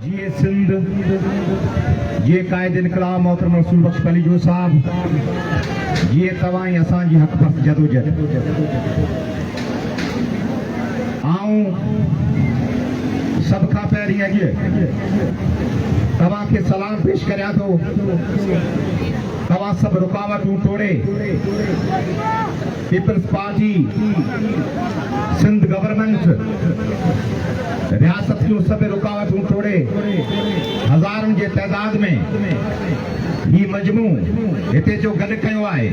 ये सिंध ये कायद इनकलाब मोहतरम रसूल बख्श पलीजो साहब ये तवाई असांजी हक पर जदोजहद आऊं सब खां पहिरीं अॼु तव्हांखे सलाम पेश करियां थो। तव्हां सभु रुकावटूं तोड़े पीपल्स पार्टी सिंध गवर्नमेंट रियासत जूं सभु रुकावटूं तोड़े हज़ारनि जे तइदाद में ही मजमू हिते जो गॾु कयो आहे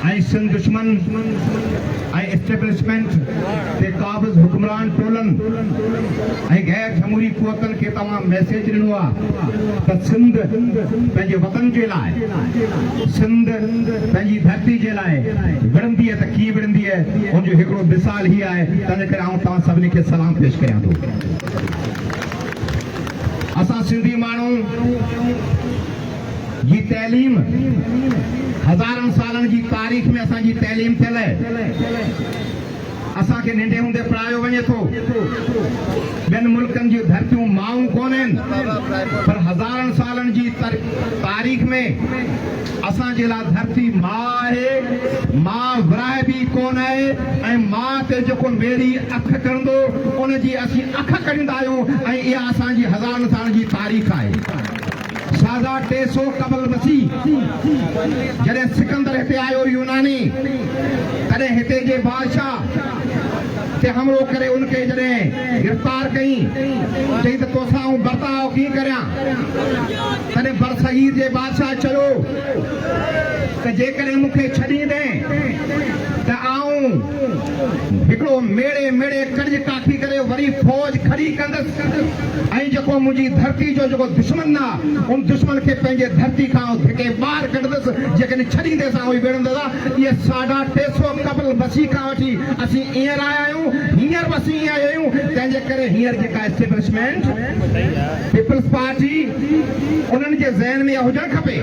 ऐं सिंध दुश्मन ऐं एस्टेब्लिशमेंट ते काबिज़ हुक्मरान टोलनि ऐं गैर जमहूरी क़ुवतनि खे तव्हां मैसेज ॾिनो आहे त सिंध पंहिंजे वतन जे लाइ सिंध पंहिंजी धरती जे लाइ विढ़ंदी आहे त कीअं विढ़ंदी आहे उनजो हिकिड़ो मिसाल ही आहे। तंहिंजे करे आउं तव्हां सभिनी खे सलाम पेश कयां थो। असां सिंधी माण्हू जी तैलीम हज़ारनि सालनि जी तारीख़ में असांजी तैलीम थियल आहे। असांखे नंढे हूंदे पढ़ायो वञे थो ॿियनि मुल्कनि जी धरतियूं माऊं कोन आहिनि पर हज़ारनि सालनि जी तारीख़ में असांजे लाइ धरती माउ आहे। माउ विराए बि कोन आहे ऐं माउ ते जेको मेरी अख कंदो उनजी असीं अख कढंदा आहियूं ऐं इहा असांजी हज़ारनि सालनि जी तारीख़ आहे। साज़ा 300 कबल मसीह जॾहिं सिकंदर हिते आयो यूनानी तॾहिं हिते जे बादशाह ते हमलो करे उनखे जॾहिं गिरफ़्तार कई चई त तोसां आऊं बर्ताव कीअं करियां तॾहिं बरसगीर जे बादशाह चयो त जेकॾहिं मूंखे छॾींदे त आऊं हिकिड़ो मेड़े मेड़े कर्ज काठी करे वरी फौज खड़ी कंदसि ऐं जेको मुंहिंजी धरती जो जेको दुश्मन आहे उन दुश्मन खे पंहिंजे धरती खां धिके ॿाहिरि कढंदसि जेकॾहिं छॾींदे सां उहे विढ़ंदसि। इहे 350 कबल मसीह खां वठी असीं ईअं रहिया आहियूं हींअर बि असीं ईअं आहियूं। तंहिंजे करे हींअर जेका एस्टेब्लिशमेंट पीपल्स पार्टी उन्हनि जे ज़हन में हुजणु खपे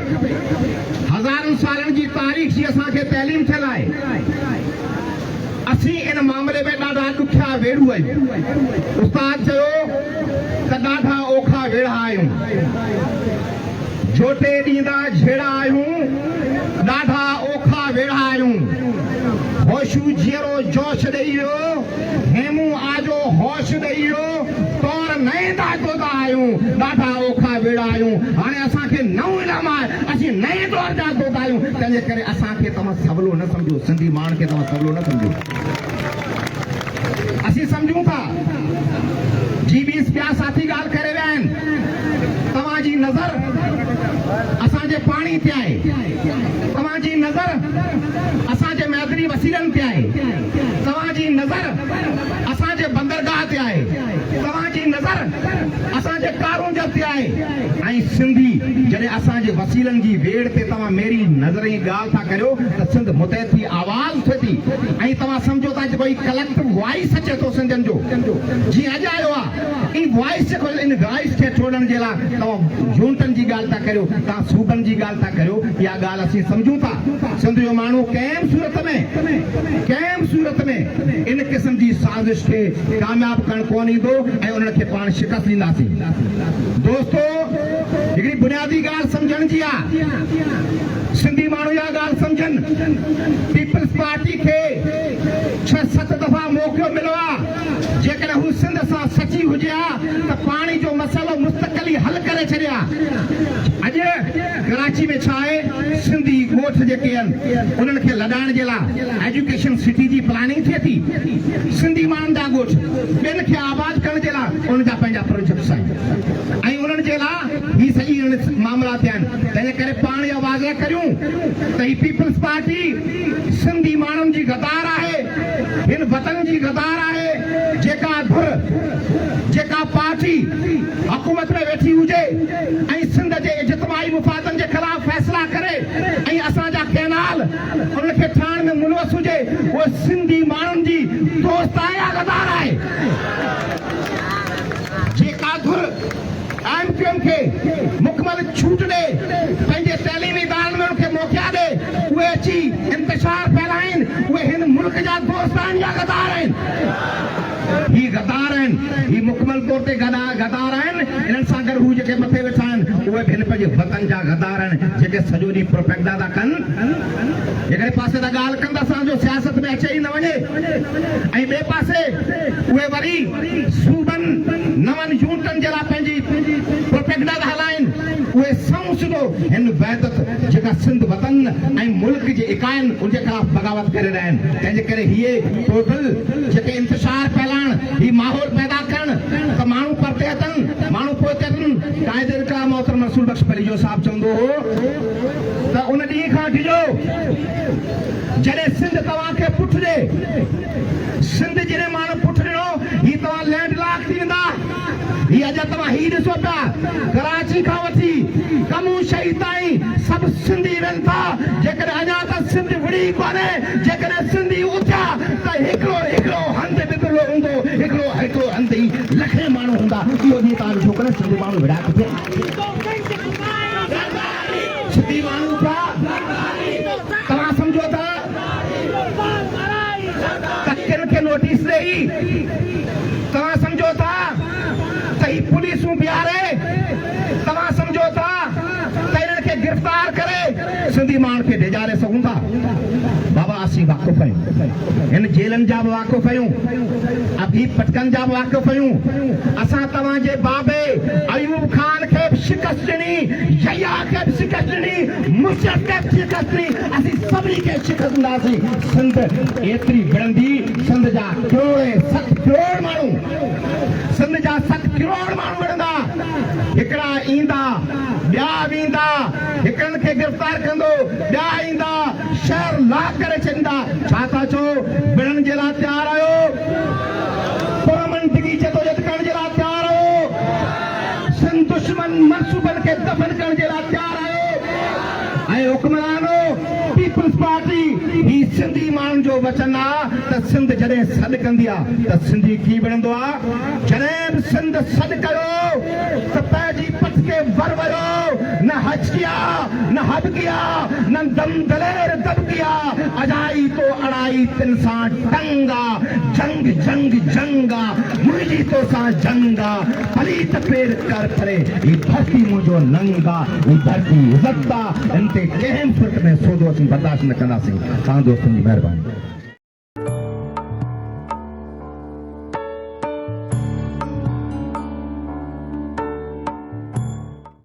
हज़ारनि सालनि जी तारीख़ जी असांखे तैलीम थियल आहे। असीं इन मामले में ॾाढा ॾुखिया वेड़ू आहियूं। उस्ताद चयो त ॾाढा ओखा वेड़ा आहियूं जोटे ॾींदा झेड़ा आहियूं ॾाढा ओखा वेड़ा आहियूं। होशू जीअरो जोश ॾेई वियो हेमू आजो होश ॾेई वियो तौर नए दादोदा आहियूं ॾाढा ओखा वेड़ा आहियूं। हाणे असांखे नओं इल्मु आहे असीं नए दौर जा दोदा आहियूं। तंहिंजे करे असांखे तव्हां सवलो न सम्झो सिंधी माण्हुनि खे तव्हां सवलो न सम्झो। असीं सम्झूं था जीबीस ॿिया साथी ॻाल्हि करे विया आहिनि। तव्हांजी नज़र असांजे पाणी ते आहे तव्हांजी नज़र असांजे मैदनी वसीलनि ते आहे तव्हांजी नज़र असांजे बंदरगाह ते आहे तव्हांजी नज़र असांजे कारूंजर ते आहे ऐं सिंधी जॾहिं असांजे वसीलनि जी वेड़ ते तव्हां मेरी नज़र जी ॻाल्हि था करियो त सिंध मुतहदी आवाज़ थिए थी ऐं तव्हां सम्झो था कोई कलेक्टिव वॉइस अचे थो सिंधियुनि जो जीअं अॼु आयो आहे इन वॉइस जेको इन वॉइस खे छोड़ण जे लाइ तव्हां यूनिटनि जी ॻाल्हि था करियो तव्हां सूबनि जी ॻाल्हि था करियो। इहा ॻाल्हि असीं सम्झूं था सिंध जो माण्हू कंहिं सूरत में इन क़िस्म जी साज़िश खे कामयाब करणु कोन ईंदो ऐं उन्हनि खे पाण शिकस्त ॾींदासीं। दोस्तो हिकिड़ी बुनियादी ॻाल्हि सम्झण जी आहे सिंधी माण्हू इहा ॻाल्हि सम्झनि पीपल्स पार्टी खे 6-7 दफ़ा मौक़ो मिलियो आहे जेकॾहिं हू सिंध सां सची हुजे हा त पाणी जो मसइलो मुस्तक़िल हल करे छॾिया। अॼु कराची में छा आहे सिंधी ॻोठ जेके आहिनि उन्हनि खे लॾाइण जे लाइ एजुकेशन सिटी जी प्लानिंग थिए थी। सिंधी माण्हुनि जा ॻोठ ॿियनि खे आबाद करण जे लाइ उन्हनि जा पंहिंजा प्रोजेक्ट्स आहिनि ऐं उन्हनि जे लाइ ही सॼी मामला थिया आहिनि। तंहिंजे करे पाण इहा वाज़े करियूं त ही पीपल्स पार्टी सिंधी माण्हुनि जी गदार आहे हिन वतन जी गदार आहे। जेका धुर जेका पार्टी हुकूमत में वेठी हुजे ऐं सिंध जे इज्तमाही मुफ़ादनि जे ख़िलाफ़ फ़ैसिला करे ऐं असांजा कैनाल उनखे ठाहिण में मुलवस हुजे उहो सिंधी माण्हुनि जी दोस्त आहे या गदार आहे। जेका धुर एमक्यूएम खे मुकमल छूट ॾे पंहिंजे तैलीमी इदारनि में उनखे मोकिलिया ॾे उहे अची इंतशार फैलाइनि उहे हिन मुल्क जा दोस्त आहिनि या गदार आहिनि। ही गदार आहिनि ही मुकमल तौर ते गदार आहिनि इन्हनि सां गॾु हू जेके मथे वेठा आहिनि उहे बि हिन पंहिंजे वतन जा गद्दार आहिनि जेके सॼो ॾींहुं प्रोपेगेंडा था कनि हिकिड़े पासे त ॻाल्हि कंदा असांजो सियासत में अचे ई न वञे ऐं ॿिए पासे उहे वरी सूबनि नवनि यूनिटनि जे लाइ पंहिंजी प्रोपेगेंडा था हलाइनि उहे साऊं सिधो हिन वहदत जेका सिंध वतन ऐं मुल्क जे इकाइनि उनजे ख़िलाफ़ बग़ावत करे रहिया आहिनि तंहिंजे करे हीअ टोटल जेके इंतशार फैलाइण हीउ माहौल पैदा करणु त माण्हू परते अचनि माण्हू पोइ अचनि क़ाइदे इक़रार मोहतरम रसूल बख्श परीजो साहिबु चवंदो हो त उन ॾींहुं खां वठिजो जॾहिं सिंध तव्हांखे पुठिजे सिंध जॾहिं माण्हू पुठ ॾिनो हीउ तव्हां लैंडलॉक थी वेंदा हीअ अॼु तव्हां हीउ ॾिसो पिया कराची खां वठी कमू शहीद ताईं सभु सिंधी वञनि था जेकॾहिं अञा त सिंध विड़ी कोन्हे जेकॾहिं सिंधी उथिया त हिकिड़ो हिकिड़ो हंधि बिगड़ो हूंदो हिकिड़ो हिकिड़ो हंधि ई लखे माण्हू हूंदा इहो ॾींहुं तव्हां ॾिठो कोन्हे सिंधी माण्हू विड़ा किथे सिंधी माण्हू पिया तव्हां सम्झो था त किन खे नोटिस ॾेई तव्हां सम्झो था त ही पुलिसूं बीहारे तव्हां सम्झो था त इन्हनि खे गिरफ़्तार करे सिंधी माण्हुनि खे डिॼारे सघूं था बाबा असीं वाक़ुफ़ आहियूं हिन जेलनि जा बि वाक़ुफ़ आहियूं अभी पटकनि जा बि वाक़ुफ़ आहियूं असां तव्हांजे बाबे अयूब खान खे बि शिकस्त ॾिनी यहया खे बि शिकस्त ॾिनी मुशरफ खे बि शिकस्त ॾिनी असीं सभिनी खे शिकस्त ॾींदासीं सिंध एतिरी विढ़ंदी सिंध जा करोड़ 7 करोड़ माण्हू सिंध जा 7 करोड़ माण्हू विढ़ंदा हिकिड़ा ईंदा ॿिया वेंदा हिकिड़नि खे गिरफ़्तार कंदो ॿिया ईंदा शहर लॉक करे छॾींदा छा था चओ विढ़ण जे लाइ तयारु आहियो परमंडगी जदोजहद करण जे लाइ तयारु आहियो सिंध दुश्मन मनसूबनि खे दफ़न करण जे लाइ तयारु आहियो ऐं हुक्मरानो पीपल्स पार्टी ही सिंधी माण्हुनि जो वचन आहे त सिंध जॾहिं सॾु कंदी आहे त सिंधी थी विढ़ंदो आहे जॾहिं बि सिंध सॾु कयो त पंहिंजी पथ खे वर वियो न हज किया न हब किया न दम दलेर दब किया अजाई तो अड़ाई तिन सां टंगा जंग जंग जंगा मुंहिंजी तो सां जंगा भली त पेर कर करे ही धरती मुंहिंजो नंगा ही धरती इज़त आहे इन ते कंहिं फ़र्क़ में सौदो असीं बर्दाश्त न कंदासीं तव्हां दोस्तनि जी महिरबानी